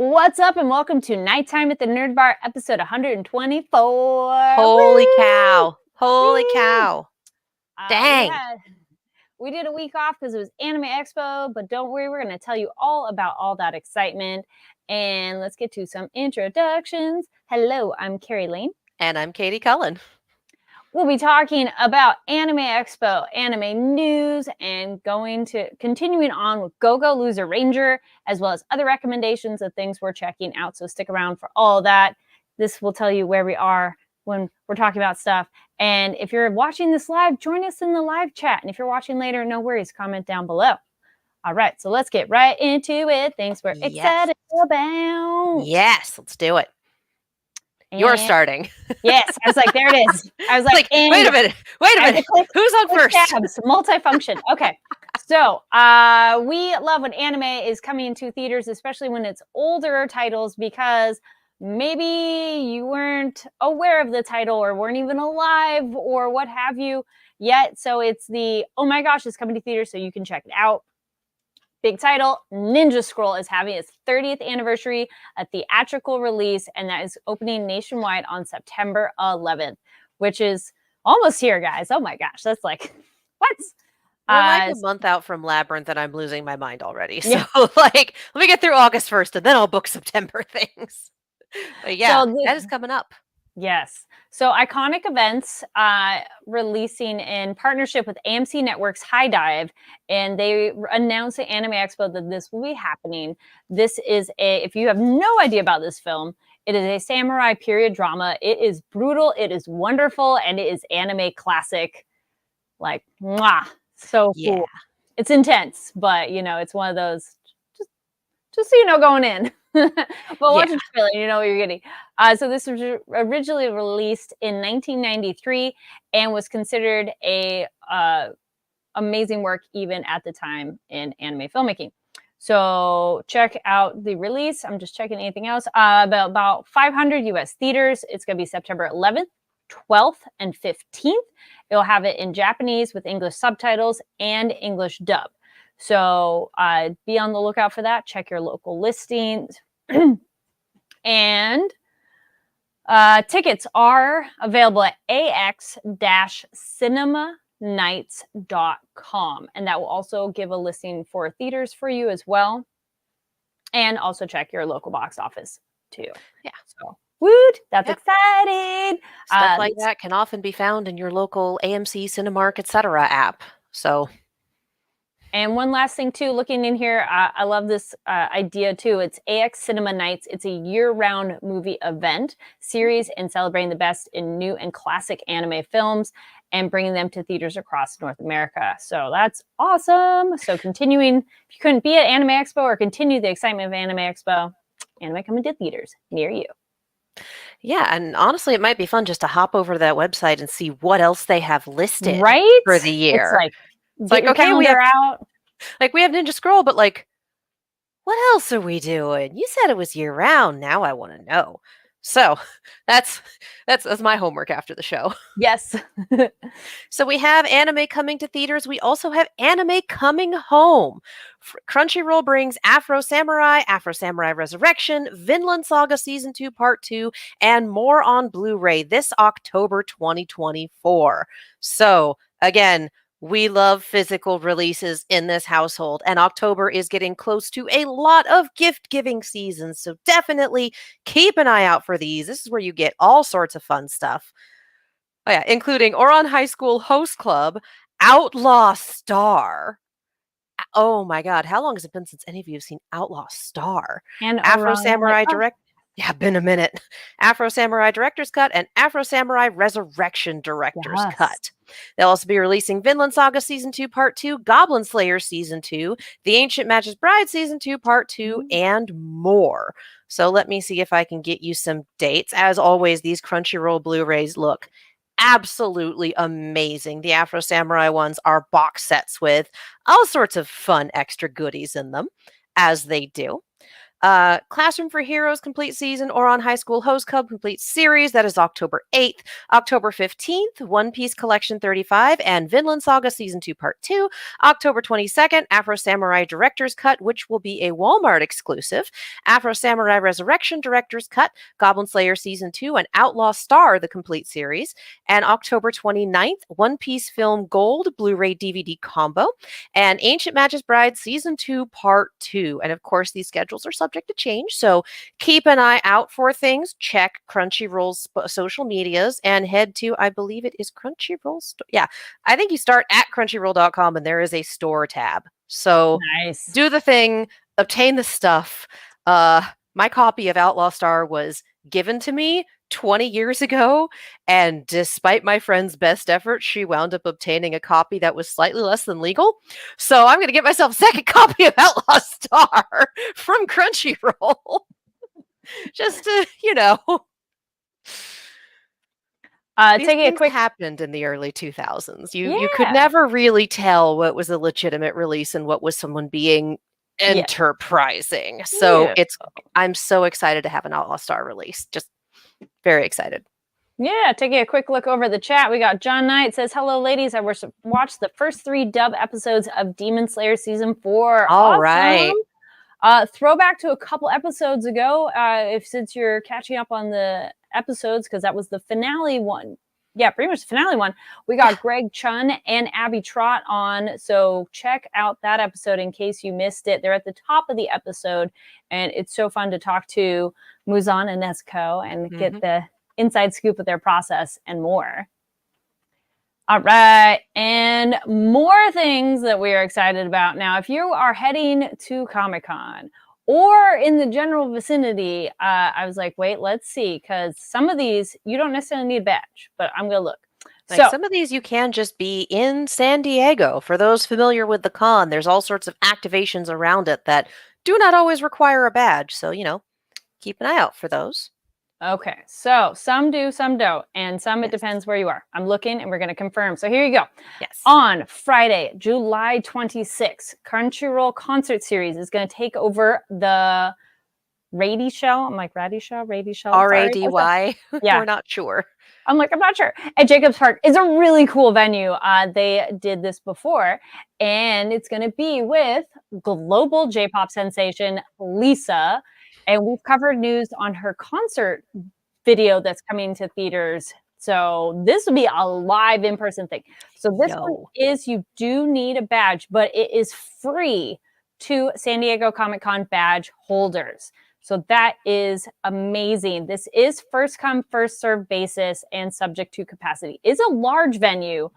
What's up, and welcome to Nighttime at the Nerd Bar, episode 124. Holy Woo! cow. Holy Woo! cow. Dang. We did a week off because it was Anime Expo, but don't worry, we're going to tell you all about all that excitement. And let's get to some introductions. Hello, I'm Carrie Lane. And I'm Katie Cullen. We'll be talking about Anime Expo, anime news, and continuing on with Go-Go Loser Ranger, as well as other recommendations of things we're checking out. So stick around for all that. This will tell you where we are when we're talking about stuff. And if you're watching this live, join us in the live chat. And if you're watching later, no worries, comment down below. All right, so let's get right into it. Things we're excited about. Yes, let's do it. You're starting. Yes, I was like, there it is. I was like, wait a minute. Who's on first? Tabs, multifunction. Okay. So we love when anime is coming to theaters, especially when it's older titles, because maybe you weren't aware of the title or weren't even alive or what have you yet. So it's oh my gosh, it's coming to theaters, so you can check it out. Big title, Ninja Scroll is having its 30th anniversary, a theatrical release, and that is opening nationwide on September 11th, which is almost here, guys. Oh my gosh, that's like, what? We're like a month out from Labyrinth, and I'm losing my mind already. So, let me get through August 1st, and then I'll book September things. But yeah, that is coming up. Yes. So Iconic Events releasing in partnership with AMC Network's High Dive, and they announced at Anime Expo that this will be happening. This is if you have no idea about this film, it is a samurai period drama. It is brutal, it is wonderful, and it is anime classic. Like, mwah, so cool. It's intense, but it's one of those, just so you know going in. But watch the trailer, you know what you're getting. So this was originally released in 1993 and was considered a amazing work even at the time in anime filmmaking. So check out the release. I'm just checking anything else. About 500 US theaters. It's going to be September 11th, 12th, and 15th. It'll have it in Japanese with English subtitles and English dub. So be on the lookout for that. Check your local listings. And tickets are available at ax-cinemanights.com. And that will also give a listing for theaters for you as well. And also check your local box office too. Yeah. So woot, that's exciting. Stuff like that can often be found in your local AMC, Cinemark, etc. app. So... And one last thing, too, looking in here, I love this idea, too. It's AX Cinema Nights. It's a year-round movie event series and celebrating the best in new and classic anime films and bringing them to theaters across North America. So that's awesome. So continuing, if you couldn't be at Anime Expo or continue the excitement of Anime Expo, anime coming to theaters near you. Yeah, and honestly, it might be fun just to hop over to that website and see what else they have listed for the year. It's like okay, we have Ninja Scroll, but like, what else are we doing? You said it was year round. Now I want to know. So that's my homework after the show. Yes. So we have anime coming to theaters. We also have anime coming home. Crunchyroll brings Afro Samurai Resurrection, Vinland Saga Season 2 Part 2, and more on Blu-ray this October 2024. So again, we love physical releases in this household, and October is getting close to a lot of gift-giving seasons, so definitely keep an eye out for these. This is where you get all sorts of fun stuff. Oh yeah, including Ouran High School Host Club, Outlaw Star. Oh my god, how long has it been since any of you have seen Outlaw Star? And Afro Samurai Direct. Yeah, been a minute. Afro Samurai Director's Cut and Afro Samurai Resurrection Director's Cut. They'll also be releasing Vinland Saga Season 2 Part 2, Goblin Slayer Season 2, The Ancient Magus Bride Season 2 Part 2, and more. So let me see if I can get you some dates. As always, these Crunchyroll Blu-rays look absolutely amazing. The Afro Samurai ones are box sets with all sorts of fun extra goodies in them, as they do. Classroom for Heroes complete season, Ouran High School Host Club complete series. That is October 8th. October 15th, One Piece Collection 35 and Vinland Saga Season 2 Part 2. October 22nd, Afro Samurai Director's Cut, which will be a Walmart exclusive. Afro Samurai Resurrection Director's Cut, Goblin Slayer Season 2, and Outlaw Star, the complete series. And October 29th, One Piece Film Gold Blu-ray DVD combo, and Ancient Magus Bride Season 2 Part 2. And of course, these schedules are subject to change, so keep an eye out for things. Check Crunchyroll's social medias and head to, I believe it is Crunchyroll. Yeah, I think you start at crunchyroll.com and there is a store tab. So Nice. do the thing, obtain the stuff. My copy of Outlaw Star was given to me 20 years ago, and despite my friend's best efforts, she wound up obtaining a copy that was slightly less than legal. So I'm going to get myself a second copy of Outlaw Star from Crunchyroll. Just to, these Taking a things quick happened in the early 2000s. You could never really tell what was a legitimate release and what was someone being enterprising. So I'm so excited to have an Outlaw Star release. Just very excited. Yeah, taking a quick look over the chat. We got John Knight says, "Hello, ladies. I watched the first 3 dub episodes of Demon Slayer Season 4. All awesome. right. Throwback to a couple episodes ago, since you're catching up on the episodes, because that was the finale one. Yeah, pretty much the finale one. We got Greg Chun and Abby Trott on, so check out that episode in case you missed it. They're at the top of the episode, and it's so fun to talk to Muzan and Nezuko and get the inside scoop of their process and more. All right, and more things that we are excited about. Now, if you are heading to Comic-Con or in the general vicinity, I was like, wait, let's see, because some of these, you don't necessarily need a badge, but I'm going to look. Like some of these you can just be in San Diego. For those familiar with the con, there's all sorts of activations around it that do not always require a badge. So, keep an eye out for those. Okay, so some do, some don't, and some it depends where you are. I'm looking and we're going to confirm. So here you go. Yes. On Friday, July 26th, Crunchyroll Concert Series is going to take over the Rady Show. I'm like, Rady Show? R-A-D-Y? Yeah. We're not sure. I'm like, I'm not sure. At Jacobs Park is a really cool venue. They did this before, and it's going to be with global J-pop sensation Lisa. And we've covered news on her concert video that's coming to theaters. So this will be a live in-person thing. So this one is, you do need a badge, but it is free to San Diego Comic-Con badge holders. So that is amazing. This is first come, first served basis and subject to capacity. It's a large venue,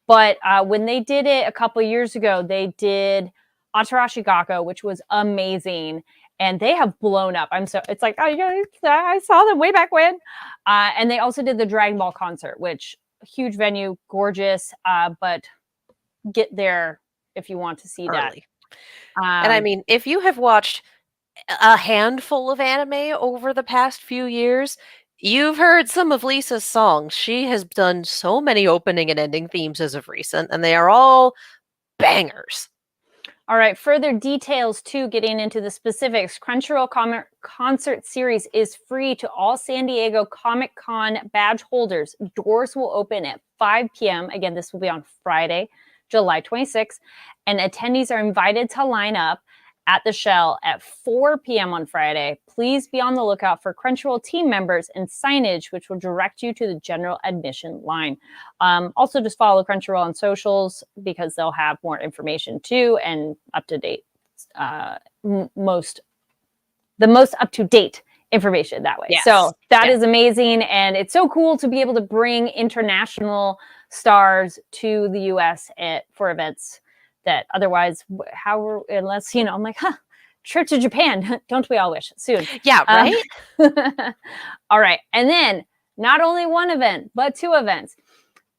but when they did it a couple years ago, they did Atarashi Gakko, which was amazing. And they have blown up. It's like, I saw them way back when. And they also did the Dragon Ball concert, which huge venue, gorgeous, but get there if you want to see early. That. And I mean, if you have watched a handful of anime over the past few years, you've heard some of Lisa's songs. She has done so many opening and ending themes as of recent, and they are all bangers. All right, further details too, getting into the specifics. Crunchyroll Concert Series is free to all San Diego Comic-Con badge holders. Doors will open at 5 p.m. Again, this will be on Friday, July 26th. And attendees are invited to line up at the Shell at 4 p.m. on Friday. Please be on the lookout for Crunchyroll team members and signage, which will direct you to the general admission line. Also, just follow Crunchyroll on socials because they'll have more information too and up to date, the most up to date information that way. Yes. So that is amazing, and it's so cool to be able to bring international stars to the U.S. for events that otherwise, unless, I'm like, trip to Japan. Don't we all wish? Soon. Yeah, right? All right. And then not only one event, but 2 events.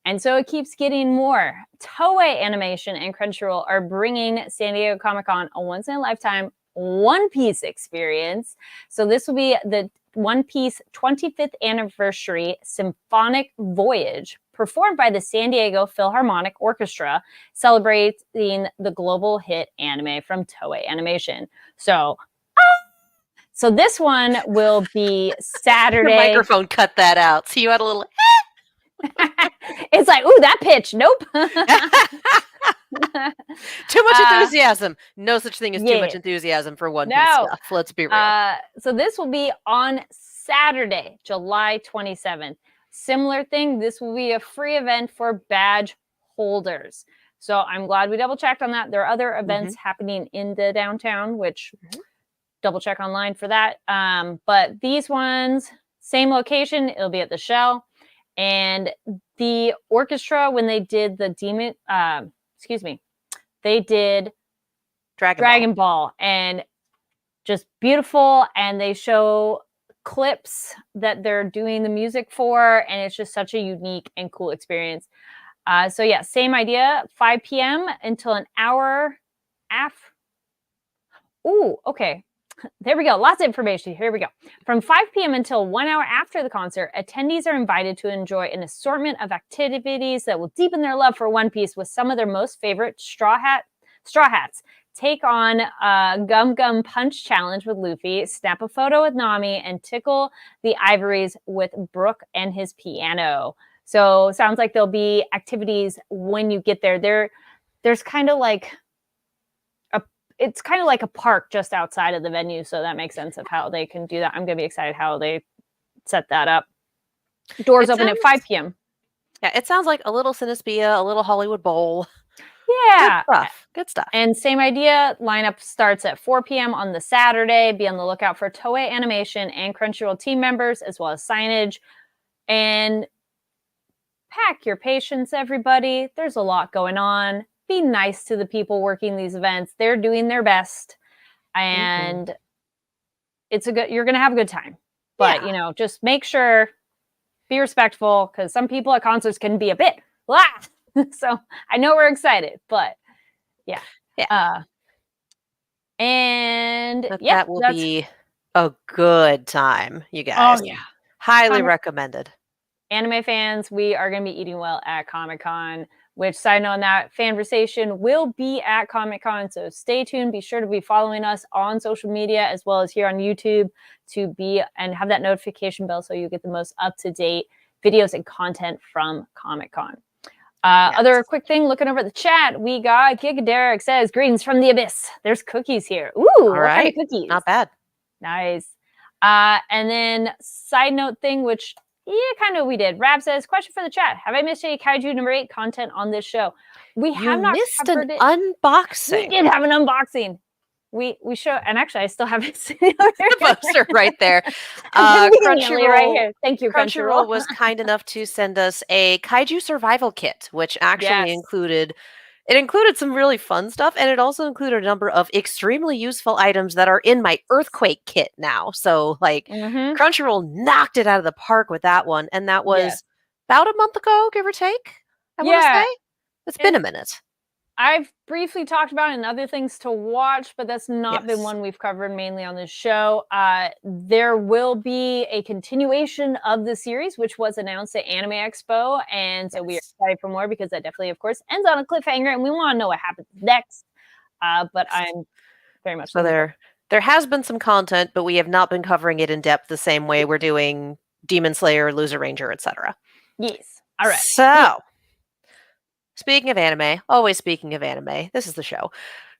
And so it keeps getting more. Toei Animation and Crunchyroll are bringing San Diego Comic-Con a once-in-a-lifetime One Piece experience. So this will be the One Piece 25th Anniversary Symphonic Voyage, performed by the San Diego Philharmonic Orchestra, celebrating the global hit anime from Toei Animation. So, So this one will be Your Saturday. microphone cut that out. So you had a little. It's like, ooh, that pitch. Nope. Too much enthusiasm. No such thing as too much yes. enthusiasm for One Piece No. stuff. Let's be real. So this will be on Saturday, July 27th. Similar thing. This will be a free event for badge holders. So I'm glad we double checked on that. There are other events happening in the downtown, which double check online for that. But these ones, same location. It'll be at the Shell. And the orchestra, when they did the they did Dragon Ball, and just beautiful. And they show clips that they're doing the music for, and it's just such a unique and cool experience. So yeah, same idea, 5 p.m. until an hour after. Ooh, okay. There we go. Lots of information. Here we go. From 5 p.m. until 1 hour after the concert, attendees are invited to enjoy an assortment of activities that will deepen their love for One Piece with some of their most favorite straw hats. Take on a Gum Gum Punch challenge with Luffy, snap a photo with Nami, and tickle the ivories with Brook and his piano. So sounds like there'll be activities when you get there. There's kind of like it's kind of like a park just outside of the venue, so that makes sense of how they can do that. I'm going to be excited how they set that up. Doors open at 5 p.m. Yeah, it sounds like a little Cinespia, a little Hollywood Bowl. Yeah. Good stuff. And same idea, lineup starts at 4 p.m. on the Saturday. Be on the lookout for Toei Animation and Crunchyroll team members, as well as signage. And pack your patience, everybody. There's a lot going on. Be nice to the people working these events. They're doing their best, and you're going to have a good time. But, just make sure, be respectful, because some people at concerts can be a bit, so I know we're excited, but yeah. And that will be a good time, you guys. Oh, yeah. Highly recommended. Anime fans, we are going to be eating well at Comic-Con. Which, side note on that, Fanversation will be at Comic-Con, so stay tuned. Be sure to be following us on social media as well as here on YouTube and have that notification bell so you get the most up-to-date videos and content from Comic-Con. Other quick thing, looking over the chat, we got Giga Derek says, greetings from the abyss. There's cookies here. Ooh, all right. What kind of cookies? Not bad. Nice. And then side note thing, which kind of we did. Rab says, question for the chat. Have I missed any Kaiju number 8 content on this show? We have not covered it. Unboxing. We did have an unboxing. We show, and actually I still have it sitting over here. The poster right there. Crunchyroll right here. Thank you, Crunchyroll was kind enough to send us a Kaiju survival kit, which actually included some really fun stuff, and it also included a number of extremely useful items that are in my Earthquake kit now. So, Crunchyroll knocked it out of the park with that one, and that was about a month ago, give or take. I want to say it's been a minute. I've briefly talked about it and other things to watch, but that's not been one we've covered mainly on this show. There will be a continuation of the series, which was announced at Anime Expo. And so we are excited for more because that definitely, of course, ends on a cliffhanger and we want to know what happens next. But I'm very much so there has been some content, but we have not been covering it in depth the same way we're doing Demon Slayer, Loser Ranger, etc. Yes. All right. So, speaking of anime, always speaking of anime, this is the show.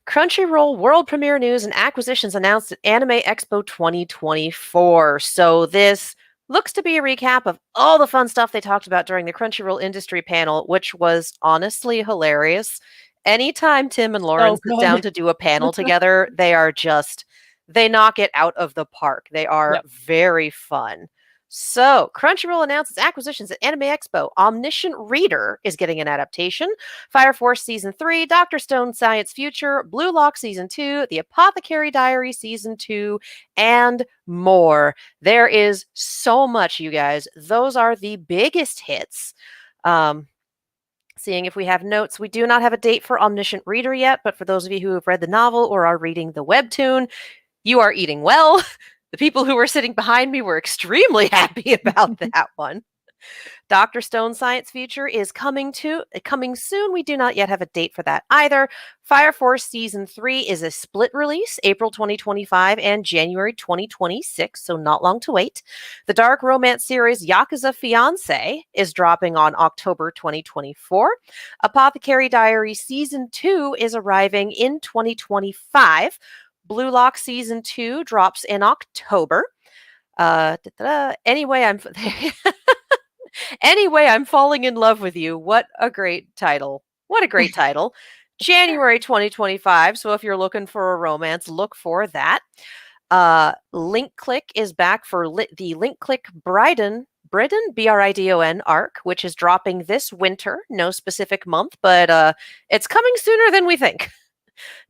Crunchyroll world premiere news and acquisitions announced at Anime Expo 2024. So this looks to be a recap of all the fun stuff they talked about during the Crunchyroll industry panel, which was honestly hilarious. Anytime Tim and Lauren sit down to do a panel together, they knock it out of the park. They are very fun. So, Crunchyroll announced its acquisitions at Anime Expo. Omniscient Reader is getting an adaptation. Fire Force Season 3, Dr. Stone Science Future, Blue Lock Season 2, The Apothecary Diary Season 2, and more. There is so much, you guys. Those are the biggest hits. Seeing if we have notes, we do not have a date for Omniscient Reader yet, but for those of you who have read the novel or are reading the webtoon, you are eating well. The people who were sitting behind me were extremely happy about that one. Dr. Stone Science Future is coming soon. We do not yet have a date for that either. Fire Force Season 3 is a split release, April 2025 and January 2026, so not long to wait. The dark romance series Yakuza Fiancé is dropping on October 2024. Apothecary Diary Season 2 is arriving in 2025. Blue Lock Season 2 drops in October. Anyway, I'm falling in love with you. What a great title. What a great title. January 2025. So if you're looking for a romance, look for that. Link Click is back for the Link Click Bridon, Bridon arc, which is dropping this winter. No specific month, but it's coming sooner than we think.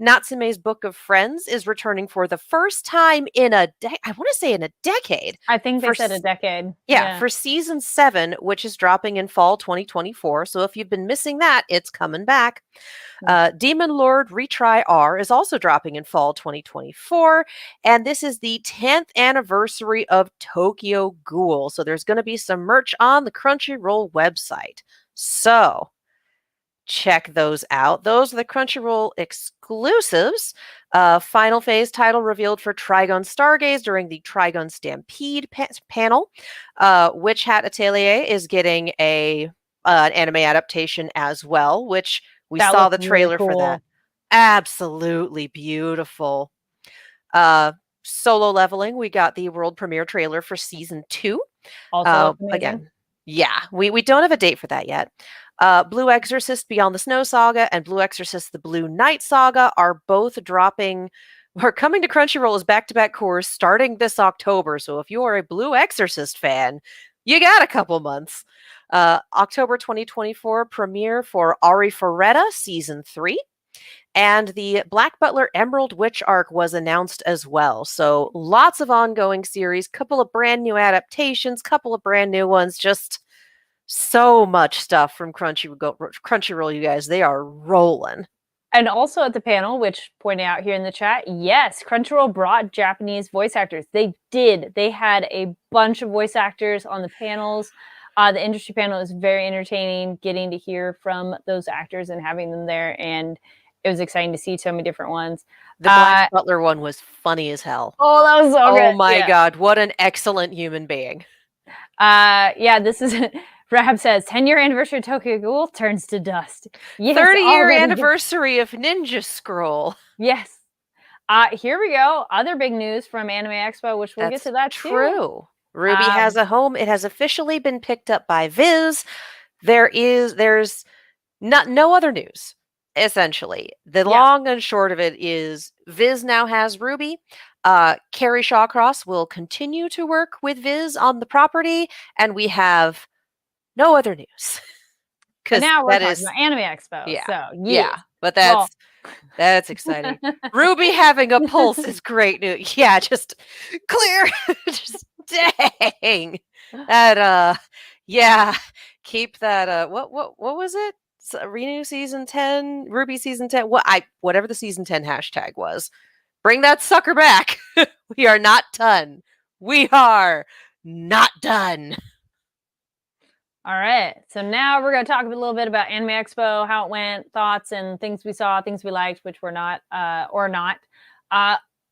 Natsume's Book of Friends is returning for the first time in I want to say in a decade. I think they said a decade. Yeah, for season 7, which is dropping in fall 2024. So if you've been missing that, it's coming back. Demon Lord Retry R is also dropping in fall 2024. And this is the 10th anniversary of Tokyo Ghoul. So there's going to be some merch on the Crunchyroll website. So check those out. Those are the Crunchyroll exclusives. Final phase title revealed for Trigun Stargaze during the Trigun Stampede panel. Witch Hat Atelier is getting an anime adaptation as well, which we saw the trailer for that. Absolutely beautiful. Solo Leveling, we got the world premiere trailer for season 2. Also, again, yeah, we don't have a date for that yet. Blue Exorcist Beyond the Snow Saga and Blue Exorcist The Blue Knight Saga are both dropping or coming to Crunchyroll as back-to-back course starting this October. So if you are a Blue Exorcist fan, you got a couple months. October 2024 premiere for Arifureta Season 3. And the Black Butler Emerald Witch arc was announced as well. So lots of ongoing series, couple of brand new adaptations, couple of brand new ones, just so much stuff from Crunchyroll, you guys. They are rolling. And also at the panel, which pointed out here in the chat, yes, Crunchyroll brought Japanese voice actors. They did. They had a bunch of voice actors on the panels. The industry panel is very entertaining, getting to hear from those actors and having them there. And it was exciting to see so many different ones. The Black Butler one was funny as hell. Oh, that was so good. Oh my God. What an excellent human being. Yeah, this is... Rab says, 10-year anniversary of Tokyo Ghoul turns to dust. Yes, 30-year anniversary of Ninja Scroll. Yes. Here we go. Other big news from Anime Expo, which we'll get to that too. True. RWBY has a home. It has officially been picked up by Viz. There's no other news, essentially. The long and short of it is Viz now has RWBY. Carrie Shawcross will continue to work with Viz on the property, and we have no other news. Because now we're talking about Anime Expo. Yeah. So, yeah. But that's exciting. RWBY having a pulse is great news. Yeah, just clear. Just dang. That yeah. Keep that what was it? Renew season 10, RWBY season 10. Whatever the season 10 hashtag was. Bring that sucker back. We are not done. We are not done. All right. So now we're going to talk a little bit about Anime Expo, how it went, thoughts and things we saw, things we liked, which were not, or not.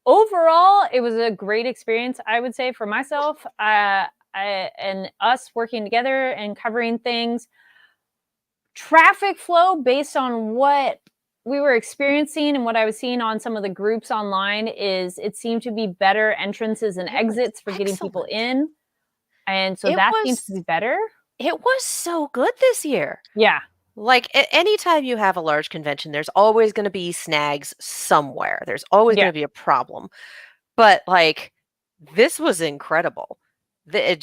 Overall, it was a great experience, I would say, for myself and us working together and covering things. Traffic flow based on what we were experiencing and what I was seeing on some of the groups online is it seemed to be better entrances and exits for getting people in. And so that seems to be better. It was so good this year. Yeah. Like anytime you have a large convention, there's always going to be snags somewhere. There's always going to be a problem. But like this was incredible. The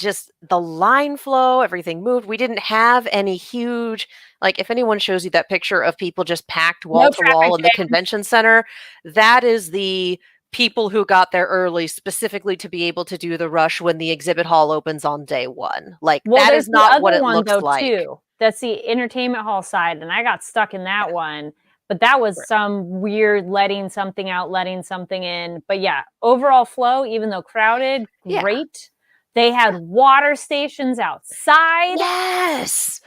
line flow, everything moved. We didn't have any huge, like if anyone shows you that picture of people just packed wall to wall in the convention center, that is the people who got there early specifically to be able to do the rush when the exhibit hall opens on day 1. Like that is not what it looks like. Too. That's the entertainment hall side, and I got stuck in that one. But that was some weird letting something out, letting something in. But yeah, overall flow, even though crowded, great. They had water stations outside. Yes.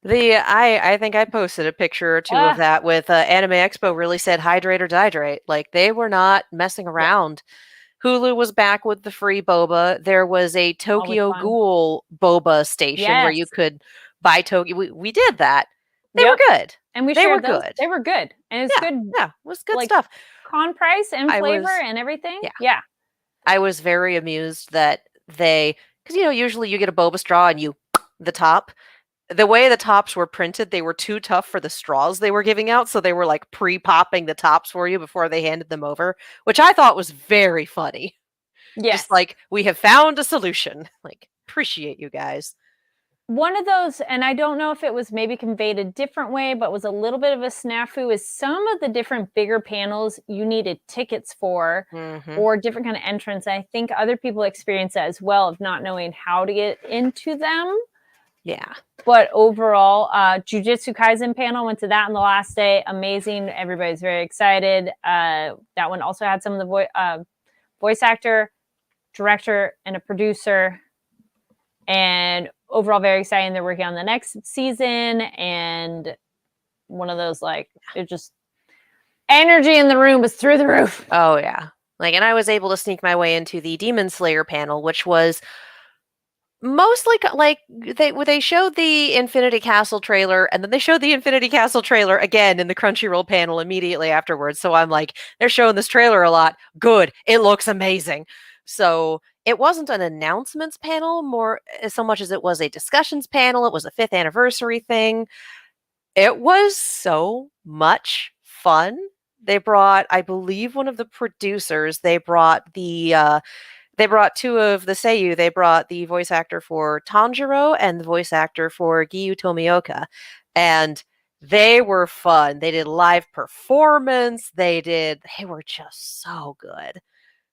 I think I posted a picture or two of that with Anime Expo really said hydrate or dihydrate. Like they were not messing around. Hulu was back with the free boba. There was a Tokyo fun. Ghoul boba station where you Yes. could buy Tokyo. We did that. They Yep. were good. And we They were shared those. good. They were good. And it's good. Yeah, it was good like, stuff. Con price and I flavor was- and everything. yeah. Yeah. I was very amused that they, because usually you get a boba straw and you the top. The way the tops were printed, they were too tough for the straws they were giving out, so they were like pre-popping the tops for you before they handed them over, which I thought was very funny. Yes. Just like, we have found a solution. Like, appreciate you guys. One of those, and I don't know if it was maybe conveyed a different way, but was a little bit of a snafu, is some of the different bigger panels you needed tickets for or different kind of entrance. I think other people experience that as well of not knowing how to get into them. Yeah. But overall, Jujutsu Kaisen panel, went to that on the last day. Amazing. Everybody's very excited. That one also had some of the voice actor, director, and a producer. And overall, very exciting. They're working on the next season. And one of those, like, it just, energy in the room was through the roof. Oh, yeah. Like, and I was able to sneak my way into the Demon Slayer panel, which was mostly like they showed the Infinity Castle trailer, and then they showed the Infinity Castle trailer again in the Crunchyroll panel immediately afterwards. So I'm like, they're showing this trailer a lot. Good. It looks amazing. So it wasn't an announcements panel more so much as it was a discussions panel. It was a 5th anniversary thing. It was so much fun. They brought, I believe, one of the producers. They brought two of the Seiyu. They brought the voice actor for Tanjiro and the voice actor for Giyu Tomioka. And they were fun. They did live performance. They were just so good.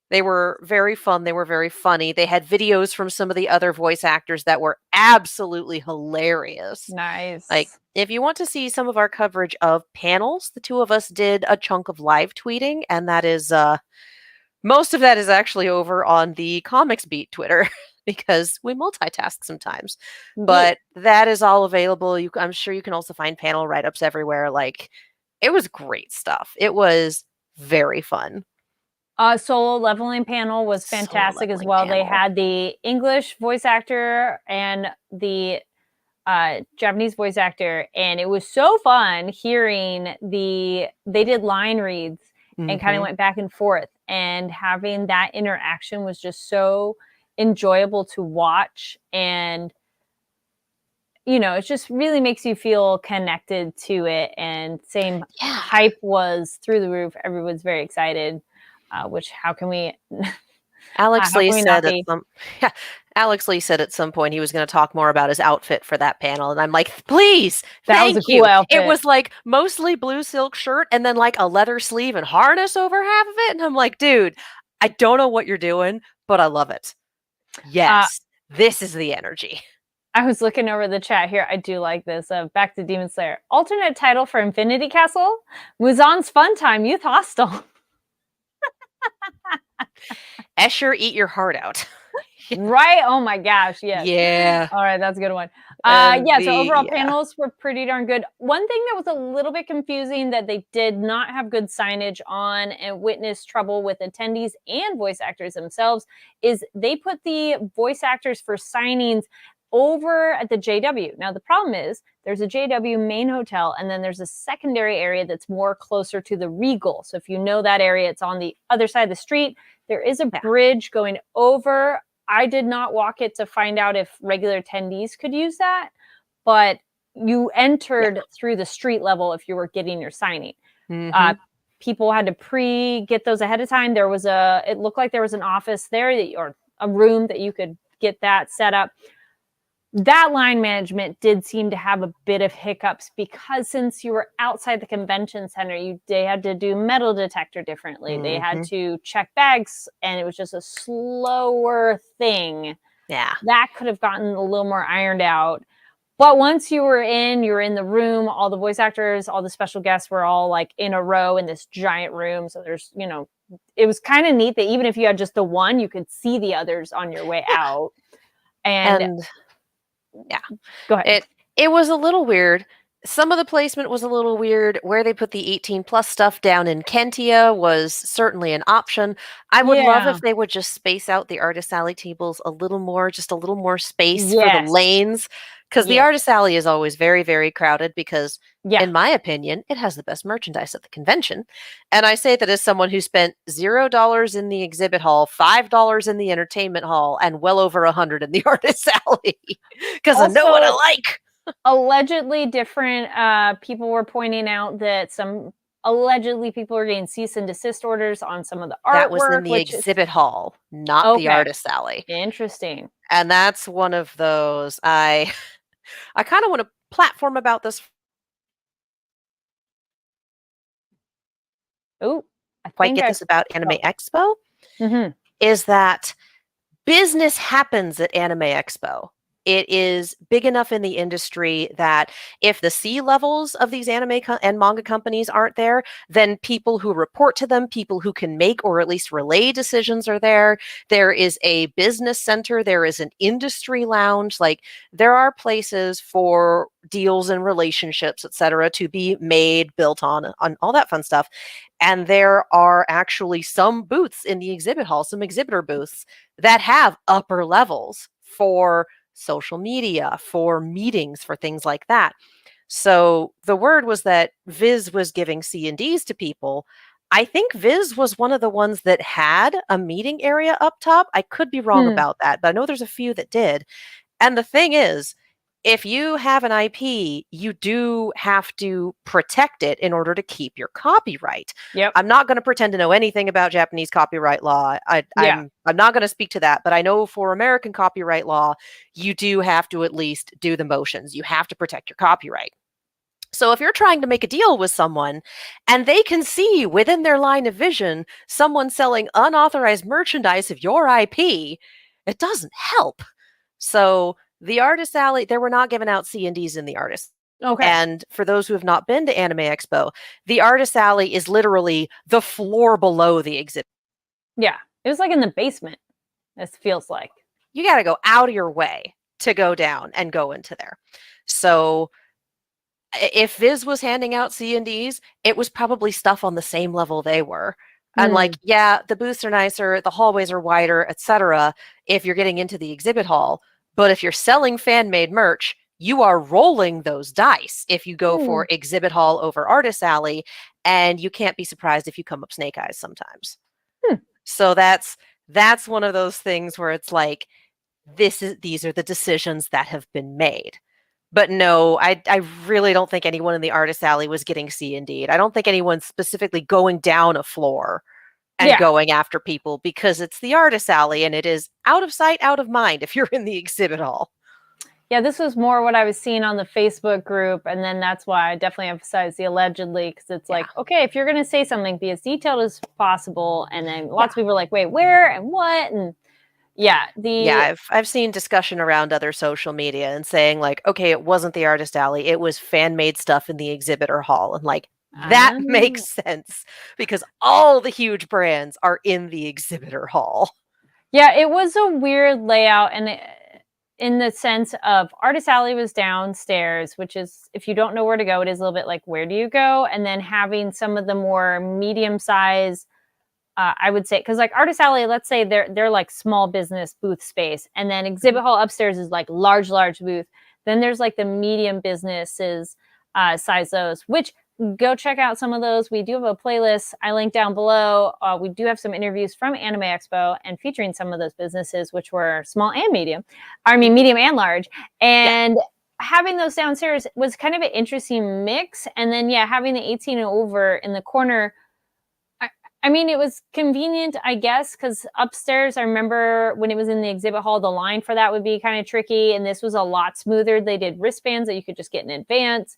They were very fun. They were very funny. They had videos from some of the other voice actors that were absolutely hilarious. Nice. Like, if you want to see some of our coverage of panels, the two of us did a chunk of live tweeting, and that is most of that is actually over on the Comics Beat Twitter because we multitask sometimes. But that is all available. I'm sure you can also find panel write-ups everywhere. Like, it was great stuff. It was very fun. Solo Leveling panel was fantastic as well. They had the English voice actor and the Japanese voice actor, and it was so fun hearing they did line reads and kind of went back and forth, and having that interaction was just so enjoyable to watch. And it just really makes you feel connected to it, and same hype was through the roof. Everyone's very excited, which how can we Alex Lee said at some point he was going to talk more about his outfit for that panel, and I'm like, please, that was a cool outfit. It was like mostly blue silk shirt and then like a leather sleeve and harness over half of it, and I'm like, dude, I don't know what you're doing, but I love it. Yes, this is the energy. I was looking over the chat here. I do like this. Back to Demon Slayer. Alternate title for Infinity Castle: Muzan's Fun Time Youth Hostel. Escher, eat your heart out. Right? Oh my gosh, yes. Yeah. All right, that's a good one. So overall panels were pretty darn good. One thing that was a little bit confusing that they did not have good signage on and witnessed trouble with attendees and voice actors themselves is they put the voice actors for signings over at the JW. Now, the problem is there's a JW main hotel, and then there's a secondary area that's more closer to the Regal. So if you know that area, it's on the other side of the street. There is a bridge going over. I did not walk it to find out if regular attendees could use that, but you entered through the street level if you were getting your signing. People had to get those ahead of time. It looked like there was an office there or a room that you could get that set up. That line management did seem to have a bit of hiccups because since you were outside the convention center, they had to do metal detector differently. They had to check bags, and it was just a slower thing. Yeah. That could have gotten a little more ironed out. But once you were in the room, all the voice actors, all the special guests were all like in a row in this giant room. So there's, it was kind of neat that even if you had just the one, you could see the others on your way out. And yeah, go ahead. it was a little weird. Some of the placement was a little weird. Where they put the 18 plus stuff down in Kentia was certainly an option. I would love Yeah. if they would just space out the Artist Alley tables a little more, just a little more space for the Yes. lanes. Because the Yes. Artist Alley is always very, very crowded because, Yeah. in my opinion, it has the best merchandise at the convention. And I say that as someone who spent $0 in the exhibit hall, $5 in the entertainment hall, and well over 100 in the Artist Alley. Because I know what I Also- like. Allegedly different people were pointing out that some allegedly people are getting cease and desist orders on some of the artwork. That was in the which is exhibit hall, not the okay. Artist Alley. Interesting. And that's one of those I kind of want to platform about this Oh, I quite think get this about Anime Expo Mhm. is that business happens at Anime Expo. It is big enough in the industry that if the C levels of these anime and manga companies aren't there, then people who report to them, people who can make or at least relay decisions are there. There is a business center, there is an industry lounge. Like there are places for deals and relationships, etc., to be made, built on all that fun stuff. And there are actually some booths in the exhibit hall, some exhibitor booths that have upper levels for social media, for meetings, for things like that. So the word was that Viz was giving C&Ds to people. I think Viz was one of the ones that had a meeting area up top. I could be wrong about that, but I know there's a few that did. And the thing is, if you have an IP, you do have to protect it in order to keep your copyright. Yep. I'm not going to pretend to know anything about Japanese copyright law. I'm not going to speak to that, but I know for American copyright law, you do have to at least do the motions. You have to protect your copyright. So if you're trying to make a deal with someone and they can see within their line of vision someone selling unauthorized merchandise of your IP, it doesn't help. So the Artist Alley, they were not giving out C&Ds in the Artist. Okay. And for those who have not been to Anime Expo, the Artist Alley is literally the floor below the exhibit. Yeah. It was like in the basement, it feels like. You got to go out of your way to go down and go into there. So if Viz was handing out C&Ds, it was probably stuff on the same level they were. And like, yeah, the booths are nicer, the hallways are wider, etc. if you're getting into the exhibit hall. But if you're selling fan-made merch, you are rolling those dice if you go for exhibit hall over Artist Alley, and you can't be surprised if you come up snake eyes sometimes. So that's one of those things where it's like, these are the decisions that have been made. But no, I really don't think anyone in the Artist Alley was getting C&D'd. I don't think anyone's specifically going down a floor and going after people, because it's the Artist Alley and it is out of sight, out of mind if you're in the exhibit hall. Yeah, this was more what I was seeing on the Facebook group, and then that's why I definitely emphasize the allegedly, because it's like, okay, if you're going to say something, be as detailed as possible, and then lots of people are like, wait, where and what, and I've seen discussion around other social media and saying like, okay, it wasn't the Artist Alley, it was fan-made stuff in the exhibitor hall, and like that makes sense because all the huge brands are in the exhibitor hall. Yeah, it was a weird layout, and in the sense of Artist Alley was downstairs, which is, if you don't know where to go, it is a little bit like, where do you go? And then having some of the more medium size, I would say, because like Artist Alley, let's say they're like small business booth space, and then exhibit hall upstairs is like large booth. Then there's like the medium businesses size those, which go check out some of those. We do have a playlist I linked down below. We do have some interviews from Anime Expo and featuring some of those businesses, which were small and medium. I mean, medium and large. And having those downstairs was kind of an interesting mix. And then, having the 18 and over in the corner, I mean, it was convenient, I guess, because upstairs, I remember when it was in the exhibit hall, the line for that would be kind of tricky. And this was a lot smoother. They did wristbands that you could just get in advance.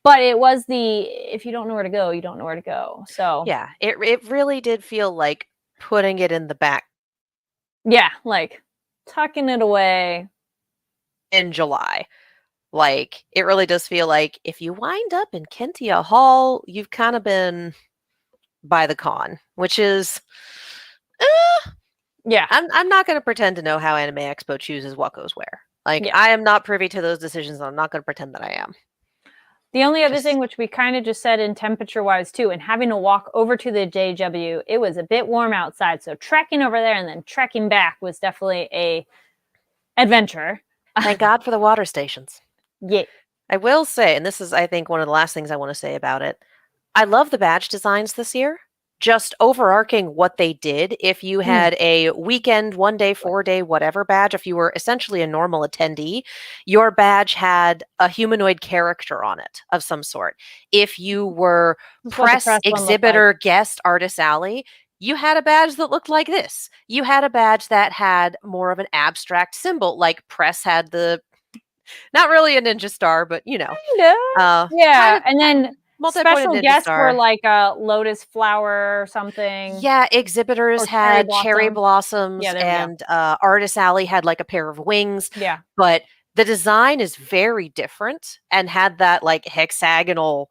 But it was if you don't know where to go, you don't know where to go. So yeah, it really did feel like putting it in the back. Yeah, like tucking it away. In July. Like, it really does feel like if you wind up in Kentia Hall, you've kind of been by the con, which is Yeah. I'm not going to pretend to know how Anime Expo chooses what goes where. Like, Yeah. I am not privy to those decisions, and I'm not going to pretend that I am. The only other Just thing, which we kind of just said in temperature wise too, and having to walk over to the JW, it was a bit warm outside. So trekking over there and then trekking back was definitely a adventure. thank God for the water stations. Yeah. I will say, and this is, I think, one of the last things I want to say about it. I love the badge designs this year. Just overarching what they did. If you had a weekend, 1 day, 4 day, whatever badge, if you were essentially a normal attendee, your badge had a humanoid character on it of some sort. If you were That's what the press press one looked like. exhibitor guest artist alley, you had a badge that looked like this. You had a badge that had more of an abstract symbol, like press had the, not really a ninja star, but you know, Yeah. kind of And then multi-pointed special ninja guests were star. like a lotus flower or something. Yeah, exhibitors Or cherry had cherry blossom. blossoms, Yeah, there we go. and Artist Alley had like a pair of wings. Yeah. But the design is very different and had that like hexagonal.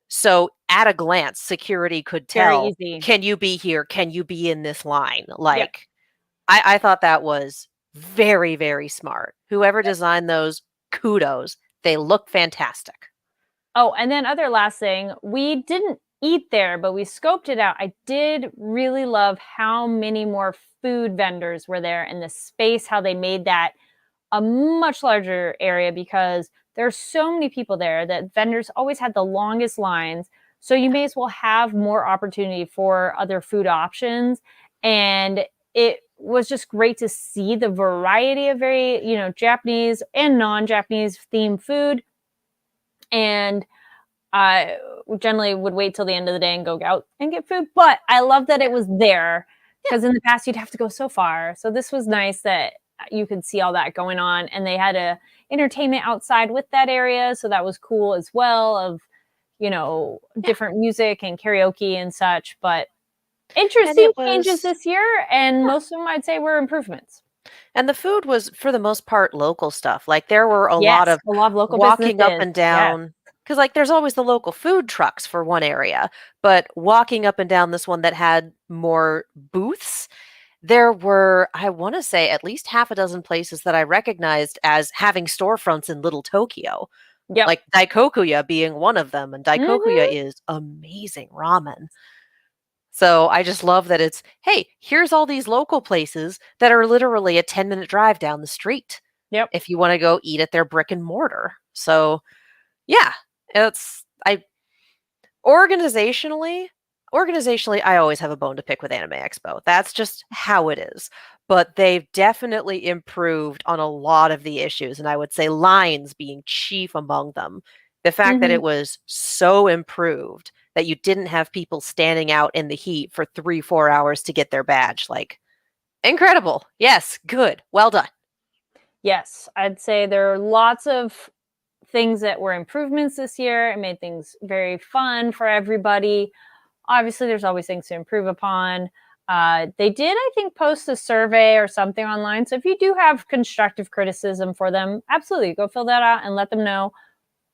So at a glance, security could Very tell, easy. can you be here? Can you be in this line? Like, I thought that was very, very smart. Whoever designed those, kudos. They look fantastic. Oh, and then other last thing, we didn't eat there, but we scoped it out. I did really love how many more food vendors were there and the space, how they made that a much larger area because there's so many people there that vendors always had the longest lines. So you may as well have more opportunity for other food options. And it was just great to see the variety of very, Japanese and non-Japanese themed food. And I generally would wait till the end of the day and go out and get food. But I love that it was there because in the past you'd have to go so far. So this was nice that you could see all that going on. And they had a entertainment outside with that area. So that was cool as well of, different music and karaoke and such. But interesting changes this year. And most of them I'd say were improvements. And the food was, for the most part, local stuff. Like there were a lot of local walking up businesses. and down. Because like there's always the local food trucks for one area, but walking up and down this one that had more booths, there were, I want to say, at least half a dozen places that I recognized as having storefronts in Little Tokyo. Yep. Like Daikokuya being one of them. And Daikokuya is amazing ramen. So I just love that it's, hey, here's all these local places that are literally a 10-minute drive down the street. Yep. If you want to go eat at their brick and mortar. So yeah, organizationally, I always have a bone to pick with Anime Expo. That's just how it is. But they've definitely improved on a lot of the issues. And I would say lines being chief among them. The fact that it was so improved that you didn't have people standing out in the heat for 3-4 hours to get their badge. Like, incredible. Yes, good. Well done. Yes, I'd say there are lots of things that were improvements this year. It made things very fun for everybody. Obviously, there's always things to improve upon. They did, I think, post a survey or something online. So if you do have constructive criticism for them, absolutely go fill that out and let them know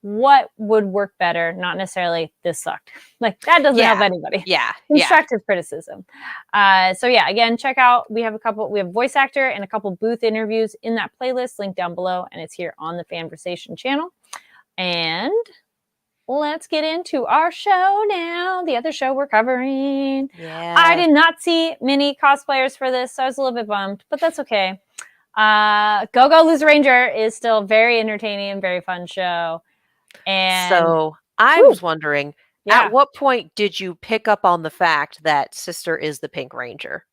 what would work better. Not necessarily this sucked. Like that doesn't help anybody. Yeah. Constructive criticism. So yeah, again, check out. We have voice actor and a couple booth interviews in that playlist linked down below, and it's here on the Fanversation channel. And let's get into our show now. The other show we're covering. Yeah. I did not see many cosplayers for this, so I was a little bit bummed, but that's okay. Go Go Loser Ranger is still a very entertaining and very fun show. And so I was wondering, at what point did you pick up on the fact that Sister is the Pink Ranger?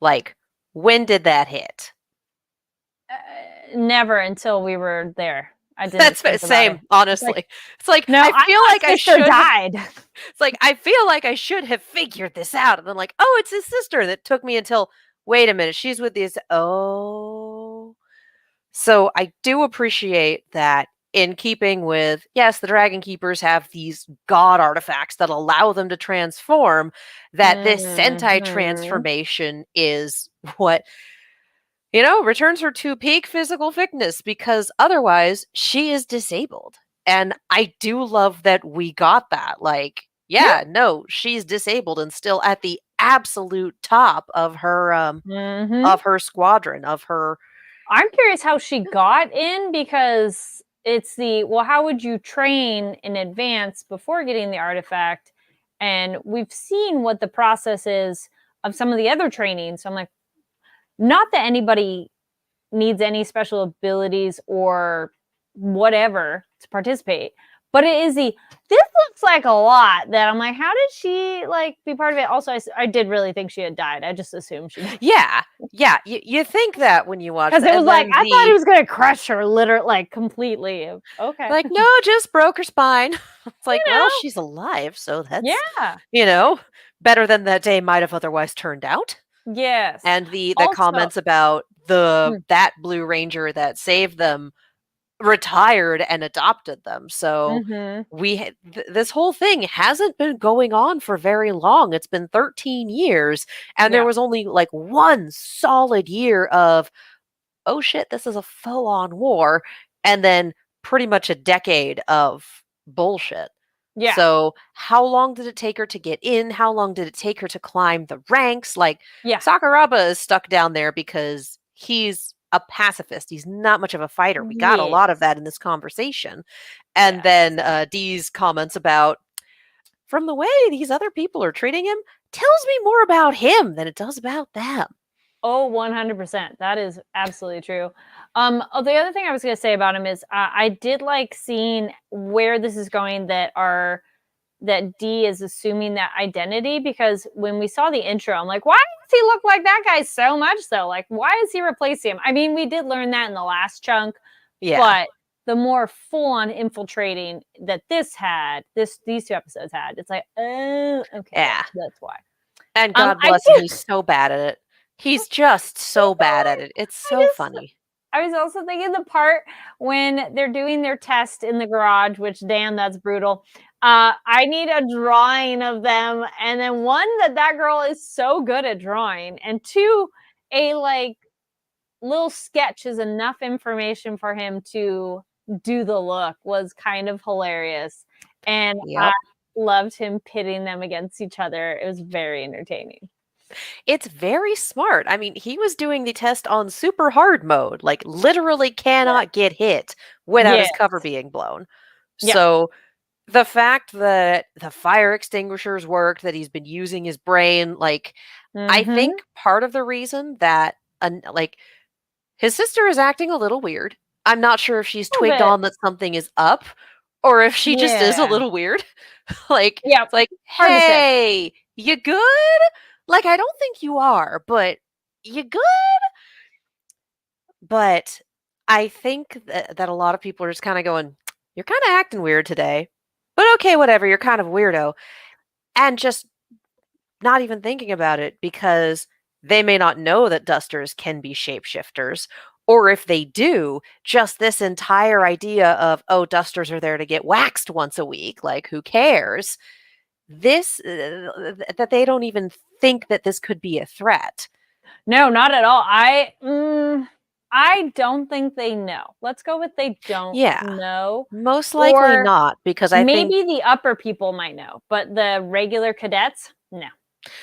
Like, when did that hit? Never until we were there. I didn't. That's the same, honestly. It's like no, I feel like I should died. It's like I feel like I should have figured this out, and then like, oh, it's his sister. That took me until wait a minute, she's with these. Oh, so I do appreciate that. In keeping with, yes, the Dragon Keepers have these god artifacts that allow them to transform, that this Sentai transformation is what, returns her to peak physical fitness, because otherwise she is disabled. And I do love that we got that. Like, yeah, no, she's disabled and still at the absolute top Hmm. of her squadron, of her. I'm curious how she got in because it's well, how would you train in advance before getting the artifact? And we've seen what the process is of some of the other training. So I'm like, not that anybody needs any special abilities or whatever to participate. But it is this looks like a lot that I'm like, how did she like be part of it? Also, I did really think she had died. I just assumed she did. Yeah, yeah, you think that when you watch Because that, it was and like, then I thought he was going to crush her literally, like completely. Okay. like, no, just broke her spine. It's like, You well, know? she's alive, so that's, Yeah. you know, better than that day might have otherwise turned out. Yes. And the Also, comments about mm, that Blue Ranger that saved them retired and adopted them. So mhm. this whole thing hasn't been going on for very long. It's been 13 years, and there Yeah. was only like one solid year of, oh shit, this is a full-on war, and then pretty much a decade of bullshit. Yeah. So, how long did it take her to get in? How long did it take her to climb the ranks? Like, Yeah. Sakuraba is stuck down there because he's a pacifist. He's not much of a fighter. We got a lot of Yes. that in this conversation. And Yes. then Dee's comments about, from the way these other people are treating him, tells me more about him than it does about them. Oh, 100%. That is absolutely true. The other thing I was going to say about him is I did like seeing where this is going that D is assuming that identity because when we saw the intro, I'm like, why does he look like that guy so much though? Like, why is he replacing him? I mean, we did learn that in the last chunk, Yeah. but the more full-on infiltrating that these two episodes had, it's like, oh, okay, Yeah. that's why. And God I bless him, do. he's so bad at it. He's just so bad at it. It's I so just funny. I was also thinking the part when they're doing their test in the garage, which damn, that's brutal. I need a drawing of them, and then one that girl is so good at drawing, and two, a like little sketch is enough information for him to do the look was kind of hilarious, and I Yep. loved him pitting them against each other. It was very entertaining. It's very smart. I mean, he was doing the test on super hard mode, like literally Yeah. cannot get hit without his Yes. cover being blown. Yeah. So the fact that the fire extinguishers worked, that he's been using his brain, like I Mhm. think part of the reason that like his sister is acting a little weird. I'm not sure if she's A little twigged bit. on that something is up or if she just is a Yeah. little weird. Like, Yeah. it's like, Hard to say. "Hey, you good? Like, I don't think you are, but you good?" But I think that a lot of people are just kinda going, "You're kinda acting weird today, but okay, whatever, you're kind of a weirdo," and just not even thinking about it because they may not know that dusters can be shapeshifters. Or if they do, just this entire idea of, oh, dusters are there to get waxed once a week. Like, who cares? That they don't even think that this could be a threat. No, not at all. I don't think they know. Let's go with they don't Yeah, know. most likely Or not, because I think maybe the upper people might know, but the regular cadets, no.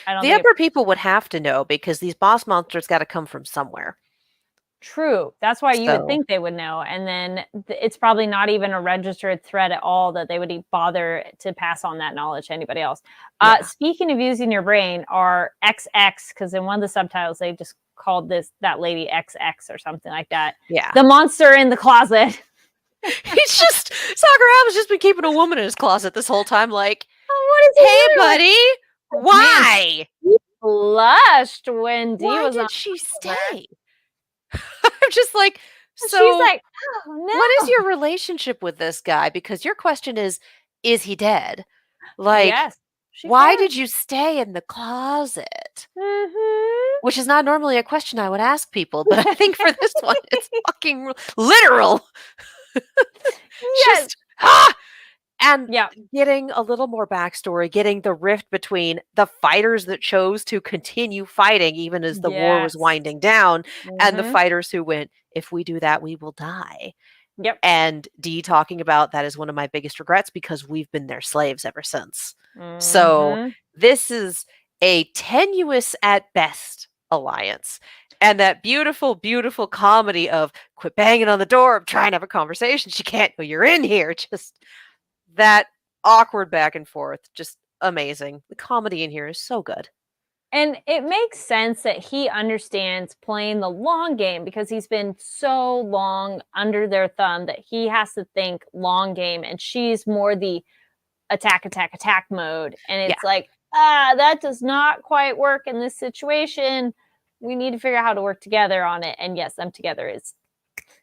I don't the think upper people would have to know because these boss monsters got to come from somewhere. true. That's why you would So, think they would know. And then it's probably not even a registered threat at all that they would bother to pass on that knowledge to anybody else. yeah. Speaking of using your brain, are XX, because in one of the subtitles they just called that lady XX or something like that. Yeah. The monster in the closet. He's just Sakuraba's just been keeping a woman in his closet this whole time, like, Oh, what is he "Hey, doing? buddy, Man, why? he blushed when Dee Why was on did she there. stay?" I'm just like, She's "So, like, what is oh your relationship with this guy? Because your question is he dead? no. Like, Yes, she why cares. did you stay in the closet?" Mhm. Which is not normally a question I would ask people, but I think for this one, it's fucking literal. It's Yes. just, ah! And Yeah. getting a little more backstory, getting the rift between the fighters that chose to continue fighting even as the war was Yes. winding down, and the Mhm. fighters who went, "If we do that, we will die." Yep. And Dee talking about that is one of my biggest regrets because we've been their slaves ever since. So Mhm. this is a tenuous at best alliance. And that beautiful, beautiful comedy of quit banging on the door, I'm trying to have a conversation. She can't know you're in here. Just that awkward back and forth. Just amazing. The comedy in here is so good. And it makes sense that he understands playing the long game because he's been so long under their thumb that he has to think long game, and she's more the attack, attack, attack mode. And Yeah. it's like, that does not quite work in this situation. We need to figure out how to work together on it. And yes, them together is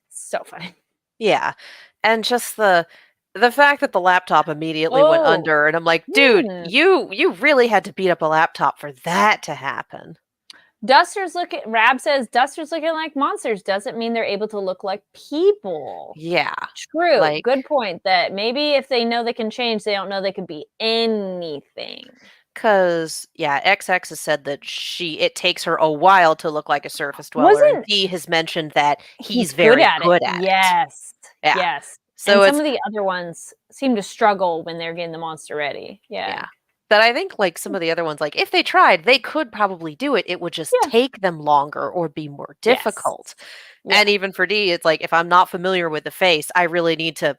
so funny. Yeah. And just the fact that the laptop immediately went Oh, under and I'm like, "Dude, hmm. you really had to beat up a laptop for that to happen." Rab says Duster's looking like monsters doesn't mean they're able to look like people. Yeah. True. Like, Good point. That maybe if they know they can change, they don't know they could be anything. cause yeah, XX has said that it takes her a while to look like a surface dweller, and Wasn't D has mentioned that he's good very at it? good at it. Yes. Yeah. Yes. So And some it's of the other ones seem to struggle when they're getting the monster ready. Yeah. yeah. But I think like some of the other ones, like if they tried, they could probably do it. It would just Yeah. take them longer or be more Yes. difficult. Yeah. And even for D, it's like if I'm not familiar with the face, I really need to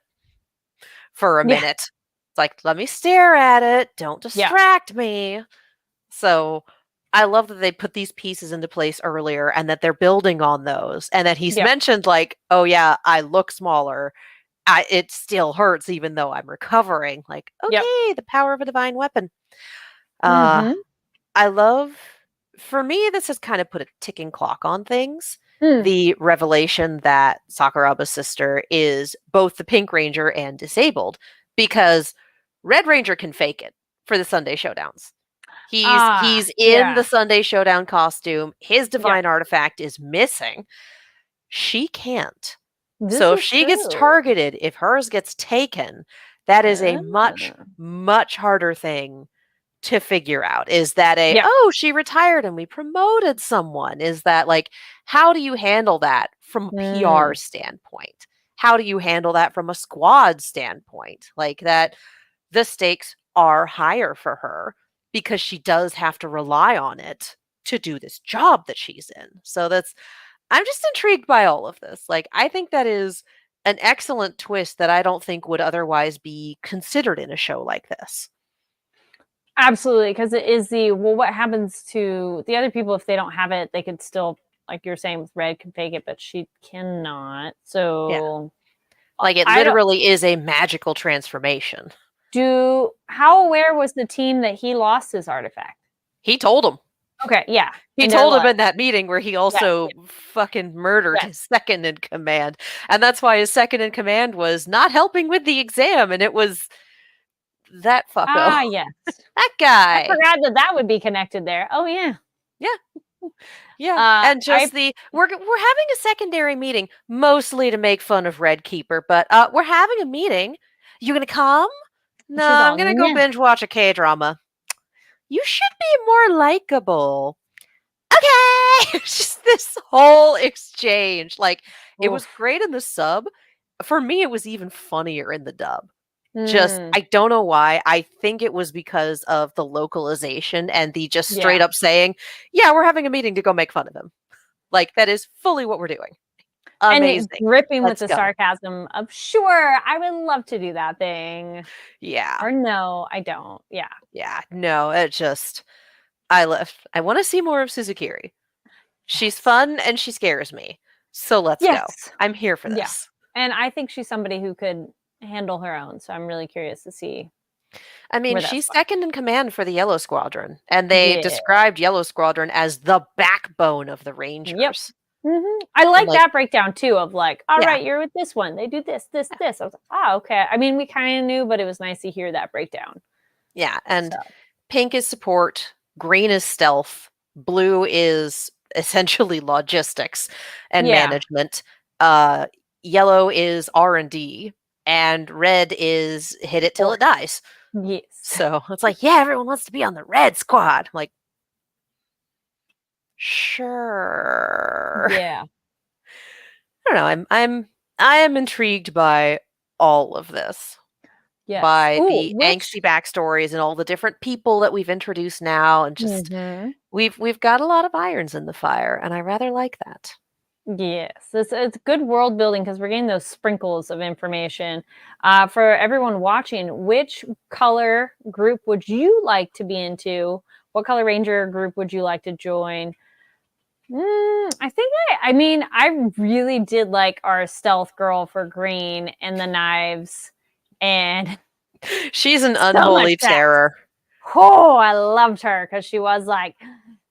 for a Yeah. minute. It's like, let me stare at it. Don't Yeah. distract me. So I love that they put these pieces into place earlier and that they're building on those. And that he's Yeah. mentioned, like, oh, yeah, I look smaller. It still hurts even though I'm recovering. Like, Yep. okay, the power of a divine weapon. Mhm. I love, for me, this has kind of put a ticking clock on things. Mm. The revelation that Sakuraba's sister is both the Pink Ranger and disabled because Red Ranger can fake it for the Sunday Showdowns. He's in Yeah. the Sunday Showdown costume. His Yep. divine artifact is missing. She can't. This So if is she gets true. targeted, if hers gets taken, that is a much, Ah. much harder thing to figure out. Is that Yeah. oh, she retired and we promoted someone? Is that like, how do you handle that from a PR Mm. standpoint? How do you handle that from a squad standpoint? Like that the stakes are higher for her because she does have to rely on it to do this job that she's in. So I'm just intrigued by all of this. Like, I think that is an excellent twist that I don't think would otherwise be considered in a show like this. Absolutely, because it is what happens to the other people if they don't have it? They could still, like you're saying with Red, can fake it, but she cannot. Yeah. So Like, it I don't literally is a magical transformation. how aware was the team that he lost his artifact? He told him. Okay, yeah. He And they're told him like, in that meeting where he yeah, also fucking murdered yeah. his second in command. And that's why his second in command was not helping with the exam. And it was that fucko. Yes. That I guy. forgot that would be connected there. Oh, yeah. Yeah. And I just we're having a secondary meeting, mostly to make fun of Red Keeper, but we're having a meeting. You gonna come? No, she's I'm all, gonna go "Nah." binge watch a K-drama. You should be more likable. Okay. It's just this whole exchange. Like, it was Oof. great in the sub. For me, it was even funnier in the dub. Just, Mm, I don't know why. I think it was because of the localization and the just straight yeah. up saying, yeah, we're having a meeting to go make fun of him. Like, that is fully what we're doing. And it Amazing. dripping with Let's the go. sarcasm of, "Sure, I would love to do that thing." Yeah. Or, "No, I don't." Yeah. Yeah. No, it just, I want to see more of Suzukiri. She's Yes. fun and she scares me. So let's go. Yes. I'm here for Yeah. this. And I think she's somebody who could handle her own, so I'm really curious to see I mean, where that's she's going. second in command for the Yellow Squadron, and they Yeah. described Yellow Squadron as the backbone of the Yep. Rangers. I And like like, that breakdown too of like, "All yeah, right, you're with this one. They do this, this, this." I was like, "Oh, okay." I mean, we kinda knew, but it was nice to hear that breakdown. yeah. And So, pink is support, green is stealth, blue is essentially logistics and yeah. management. Uh, yellow is R&D, and red is hit it till Or it dies. yes. So it's like, yeah, everyone wants to be on the red squad. I'm like, sure. Yeah. I don't know. I am intrigued by all of this, Yes. by Ooh, the which angsty backstories and all the different people that we've introduced now, and just Mhm. we've got a lot of irons in the fire, and I rather like that. Yes, it's good world building because we're getting those sprinkles of information. For everyone watching, which color group would you like to be into? What color ranger group would you like to join? I think I mean, I really did like our stealth girl for green and the knives and She's an so much unholy sass. terror. Oh, I loved her because she was like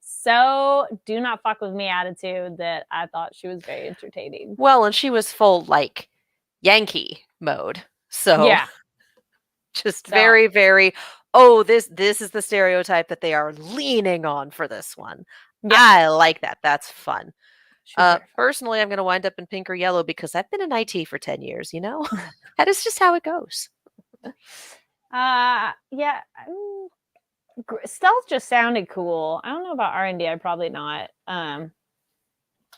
so do not fuck with me attitude that I thought she was very entertaining. Well, and she was full like Yankee mode. So Yeah. just So very, very, oh, this is the stereotype that they are leaning on for this one. yeah, I like that. That's fun. she was very Personally, I'm going to wind up in pink or yellow because I've been in IT for 10 years, you know? That is just how it goes. fun. Yeah. Stealth just sounded cool. I don't know about R&D. I probably not.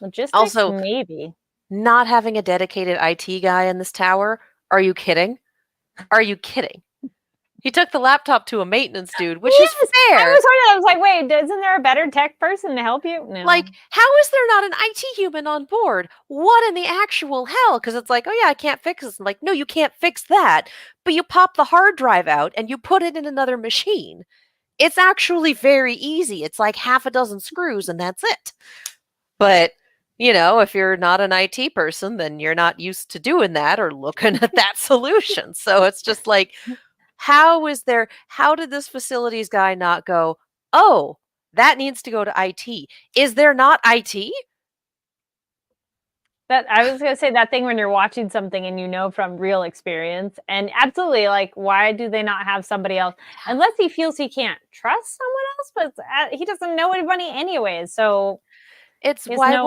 Logistics, Also, maybe. not having a dedicated IT guy in this tower. Are you kidding? Are you kidding? He took the laptop to a maintenance dude, which is Yes, I fair. was wondering. I was like, wait, isn't there a better tech person to help you? Like, No. how is there not an IT human on board? What in the actual hell? Because it's like, oh yeah, I can't fix this. I'm like, no, you can't fix that. But you pop the hard drive out and you put it in another machine. It's actually very easy. It's like half a dozen screws and that's it. But, if you're not an IT person, then you're not used to doing that or looking at that solution. So it's just like, how did this facilities guy not go, oh, that needs to go to IT? Is there not IT? That I was gonna say that thing when you're watching something and you know from real experience, and absolutely, like, why do they not have somebody else? Unless he feels he can't trust someone else, but he doesn't know anybody anyways, so It's he has no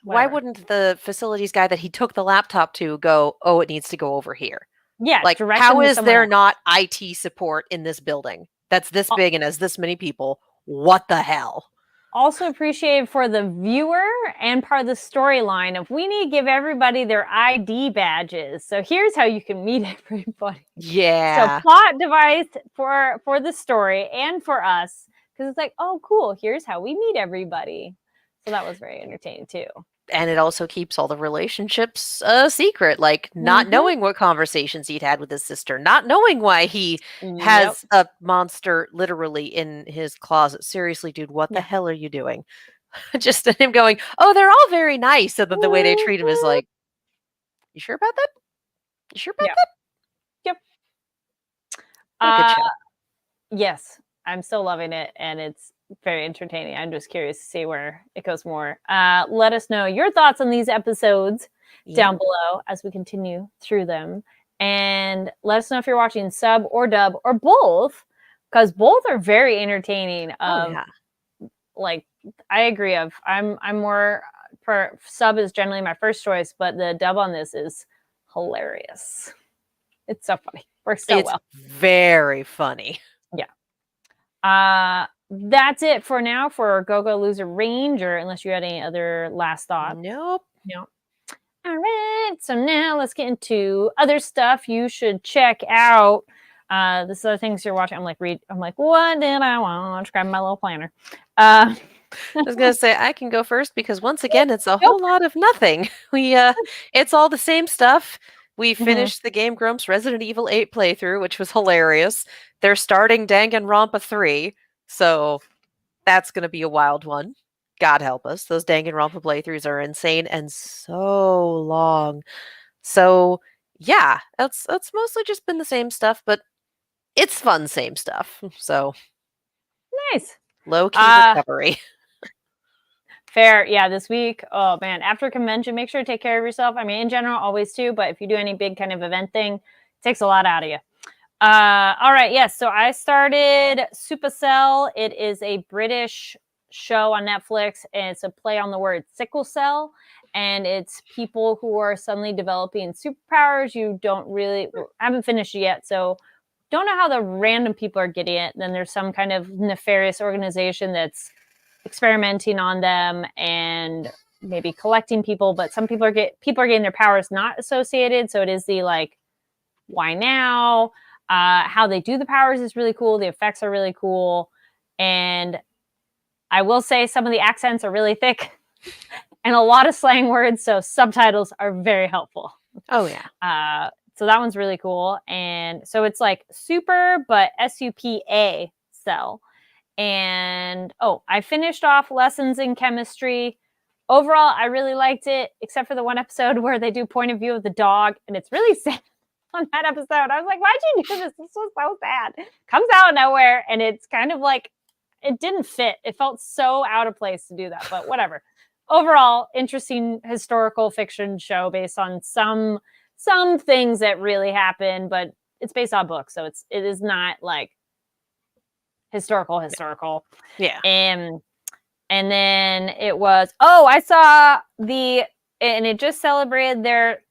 why whatever. wouldn't the facilities guy that he took the laptop to go, "Oh, it needs to go over here." Yeah, Like, direct how them to is someone there else. not IT support in this building that's this big and has this many people? What the hell? Also appreciated for the viewer and part of the storyline of we need to give everybody their ID badges. So here's how you can meet everybody. So Yeah. plot device for the story and for us because it's like, oh, cool. Here's how we meet everybody. So that was very entertaining too. And it also keeps all the relationships a secret, like not Mm-hmm. knowing what conversations he'd had with his sister, not knowing why he Yep. has a monster literally in his closet. Seriously, dude, what the Yeah. hell are you doing? Just him going, "Oh, they're all very nice," and then the way they treat him is Mhm. like, "You sure about that? You sure about Yeah. that?" Yep. What a good Uh, show. yes, I'm still loving it, and it's very entertaining. I'm just curious to see where it goes more. Let us know your thoughts on these episodes Yep. down below as we continue through them. And let us know if you're watching sub or dub or both, because both are very entertaining. Oh yeah. Like I agree. I'm more for sub is generally my first choice, but the dub on this is hilarious. It's so funny. Works so It's well. very funny. Yeah. That's it for now for Go Go Loser Ranger, unless you had any other last thoughts. Nope. No. All right. So now let's get into other stuff you should check out. This other things you're watching. I'm like, what did I watch? Grab my little planner. Uh I was gonna say I can go first because once again it's a Nope. whole lot of nothing. It's all the same stuff. We Mhm. finished the Game Grumps Resident Evil 8 playthrough, which was hilarious. They're starting Danganronpa 3, so that's gonna be a wild one. God help us. Those Danganronpa playthroughs are insane and so long. So yeah, that's mostly just been the same stuff, but it's fun same stuff. So Nice. low key Uh recovery. Fair. Yeah, this week. Oh man, after convention, make sure to take care of yourself. I mean, in general, always too, but if you do any big kind of event thing, it takes a lot out of you. All right, yes. So I started Supercell. It is a British show on Netflix, and it's a play on the word sickle cell. And it's people who are suddenly developing superpowers. You don't really I haven't finished it yet, so don't know how the random people are getting it. Then there's some kind of nefarious organization that's experimenting on them, and maybe collecting people, but some people are getting their powers not associated. So it is the like, why now? How they do the powers is really cool. The effects are really cool. And I will say some of the accents are really thick and a lot of slang words. So subtitles are very helpful. Oh, yeah. So that one's really cool. And so it's like super, but SUPA cell. And I finished off Lessons in Chemistry. Overall, I really liked it, except for the one episode where they do point of view of the dog. And it's really sad on that episode. I was like, why'd you do this? This was so sad. Comes out of nowhere. And it's kind of like, it didn't fit. It felt so out of place to do that, but whatever. Overall, interesting historical fiction show based on some things that really happened, but it's based on books, so it is not like historical. Yeah. And then it was I saw and it just celebrated their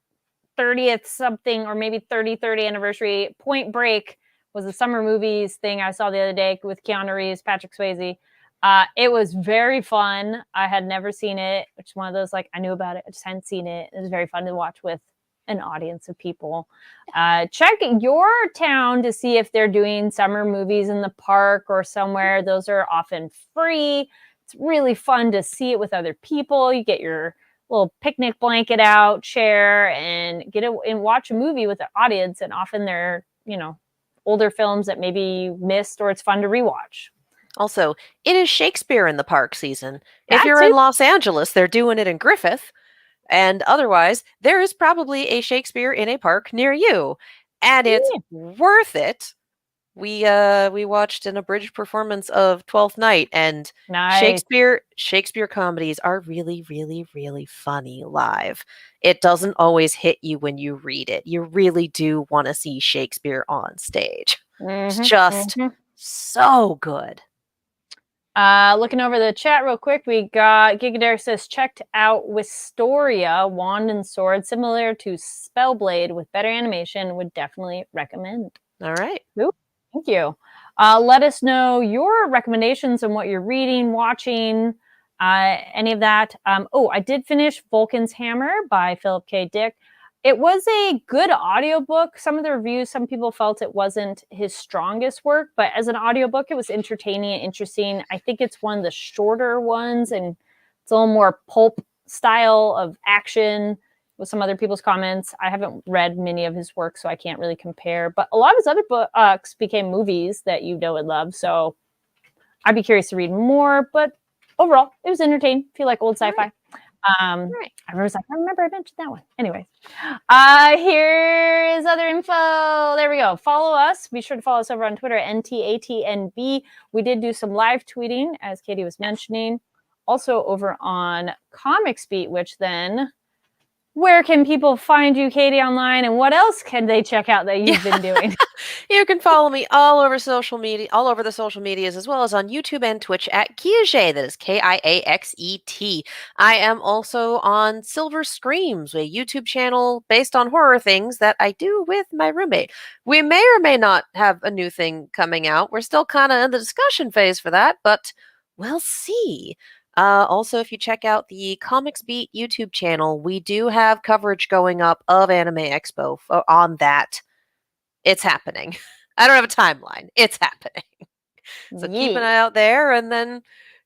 30th something or maybe 30th anniversary. Point Break was a summer movies thing I saw the other day with Keanu Reeves, Patrick Swayze. It was very fun. I had never seen it, which is one of those, like, I knew about it, I just hadn't seen it. It was very fun to watch with an audience of people. Check your town to see if they're doing summer movies in the park or somewhere. Those are often free. It's really fun to see it with other people. You get your little picnic blanket out, chair, and watch a movie with the audience. And often they're, older films that maybe you missed or it's fun to rewatch. Also, it is Shakespeare in the park season. If you're in Los Angeles, they're doing it in Griffith. And otherwise, there is probably a Shakespeare in a park near you. And it's worth it. We watched an abridged performance of Twelfth Night, and nice. Shakespeare comedies are really, really, really funny live. It doesn't always hit you when you read it. You really do want to see Shakespeare on stage. It's just so good. Looking over the chat real quick, we got Gigadare says, checked out Wistoria, Wand and Sword, similar to Spellblade with better animation, would definitely recommend. All right. Ooh, thank you. Let us know your recommendations and what you're reading, watching, any of that. I did finish Vulcan's Hammer by Philip K. Dick. It was a good audiobook. Some of the reviews, some people felt it wasn't his strongest work, but as an audiobook, it was entertaining and interesting. I think it's one of the shorter ones, and it's a little more pulp style of action with some other people's comments. I haven't read many of his work, so I can't really compare, but a lot of his other books became movies that you know and love, so I'd be curious to read more, but overall, it was entertaining if you like old sci-fi. Right. I remember I mentioned that one. Anyways, here is other info. There we go. Follow us. Be sure to follow us over on Twitter at NTATNB. We did do some live tweeting, as Katie was mentioning. Also over on Comics Beat, which then, where can people find you, Katie, online, and what else can they check out that you've been doing? You can follow me all over social media, all over the social medias, as well as on YouTube and Twitch at Kiaxet. That is Kiaxet. I am also on Silver Screams, a YouTube channel based on horror things that I do with my roommate. We may or may not have a new thing coming out. We're still kind of in the discussion phase for that, but we'll see. Also, if you check out the Comics Beat YouTube channel, we do have coverage going up of Anime Expo on that. It's happening. I don't have a timeline. It's happening. So keep an eye out there. And then,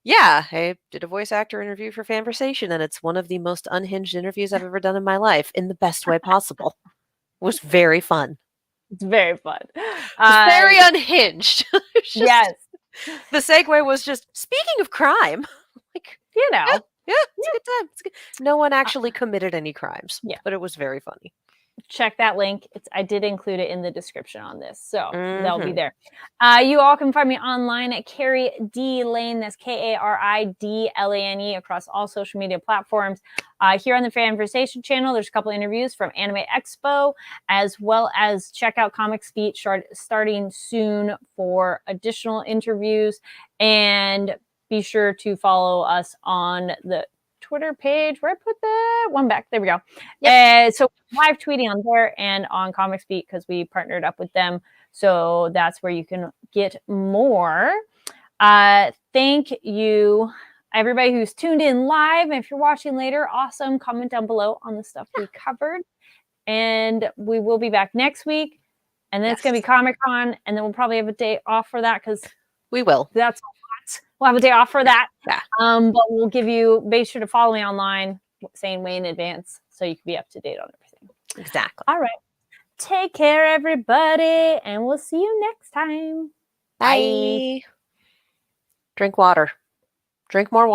I did a voice actor interview for Fanversation, and it's one of the most unhinged interviews I've ever done in my life in the best way possible. It was very fun. It's very fun. It's very unhinged. Yes. The segue was just, speaking of crime, it's a good time. No one actually committed any crimes, but it was very funny. Check that link. I did include it in the description on this, so that'll be there. You all can find me online at Carrie D Lane. That's KARIDLANE across all social media platforms. Here on the Fanversation channel, there's a couple interviews from Anime Expo, as well as check out Comics Beat starting soon for additional interviews, and be sure to follow us on the Twitter page where I put that one back. There we go. So live tweeting on there and on Comics Beat because we partnered up with them. So that's where you can get more. Thank you everybody who's tuned in live. And if you're watching later, awesome. Comment down below on the stuff we covered. And we will be back next week. And then it's going to be Comic-Con. And then we'll probably have a day off for that because we will. That's a lot. We'll have a day off for that. Yeah. But we'll give you, be sure to follow me online, saying way in advance, so you can be up to date on everything. Exactly. All right. Take care, everybody. And we'll see you next time. Bye. Drink water. Drink more water.